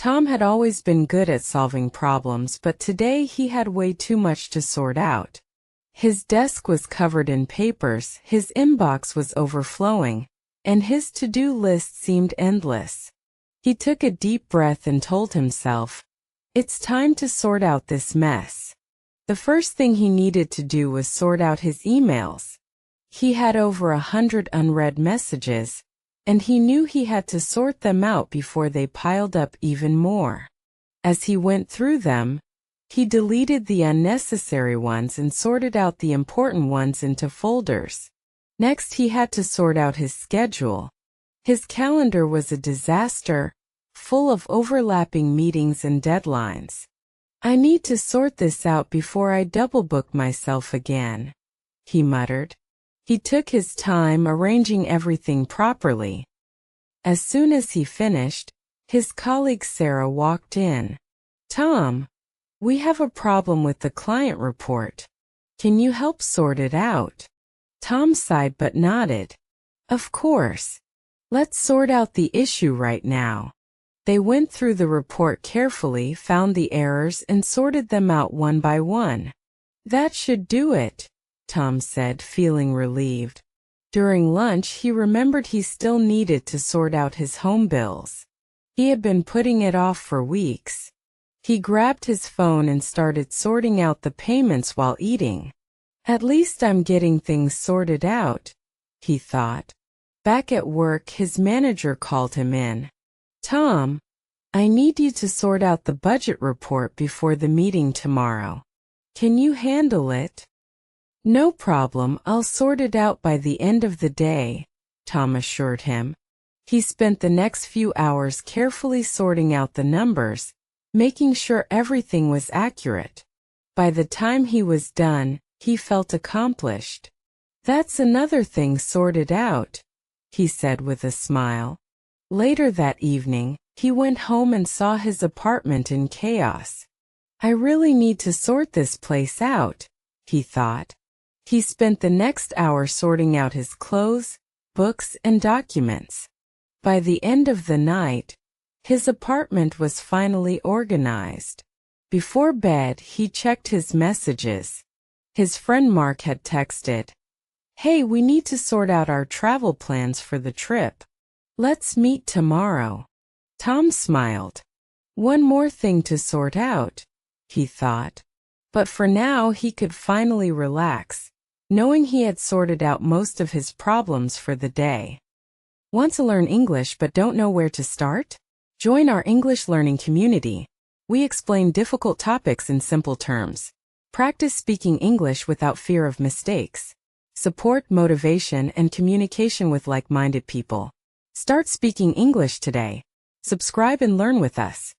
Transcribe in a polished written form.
Tom had always been good at solving problems, but today he had way too much to sort out. His desk was covered in papers, his inbox was overflowing, and his to-do list seemed endless. He took a deep breath and told himself, "It's time to sort out this mess." The first thing he needed to do was sort out his emails. He had over 100 unread messages, and he knew he had to sort them out before they piled up even more. As he went through them, he deleted the unnecessary ones and sorted out the important ones into folders. Next, he had to sort out his schedule. His calendar was a disaster, full of overlapping meetings and deadlines. "I need to sort this out before I double-book myself again," he muttered. He took his time arranging everything properly. As soon as he finished, his colleague Sarah walked in. "Tom, we have a problem with the client report. Can you help sort it out?" Tom sighed but nodded. "Of course. Let's sort out the issue right now." They went through the report carefully, found the errors, and sorted them out one by one. "That should do it," Tom said, feeling relieved. During lunch, he remembered he still needed to sort out his home bills. He had been putting it off for weeks. He grabbed his phone and started sorting out the payments while eating. "At least I'm getting things sorted out," he thought. Back at work, his manager called him in. "Tom, I need you to sort out the budget report before the meeting tomorrow. Can you handle it?" "No problem, I'll sort it out by the end of the day," Tom assured him. He spent the next few hours carefully sorting out the numbers, making sure everything was accurate. By the time he was done, he felt accomplished. "That's another thing sorted out," he said with a smile. Later that evening, he went home and saw his apartment in chaos. "I really need to sort this place out," he thought. He spent the next hour sorting out his clothes, books, and documents. By the end of the night, his apartment was finally organized. Before bed, he checked his messages. His friend Mark had texted, "Hey, we need to sort out our travel plans for the trip. Let's meet tomorrow." Tom smiled. One more thing to sort out, he thought. But for now, he could finally relax, knowing he had sorted out most of his problems for the day. Want to learn English but don't know where to start? Join our English learning community. We explain difficult topics in simple terms. Practice speaking English without fear of mistakes. Support, motivation, and communication with like-minded people. Start speaking English today. Subscribe and learn with us.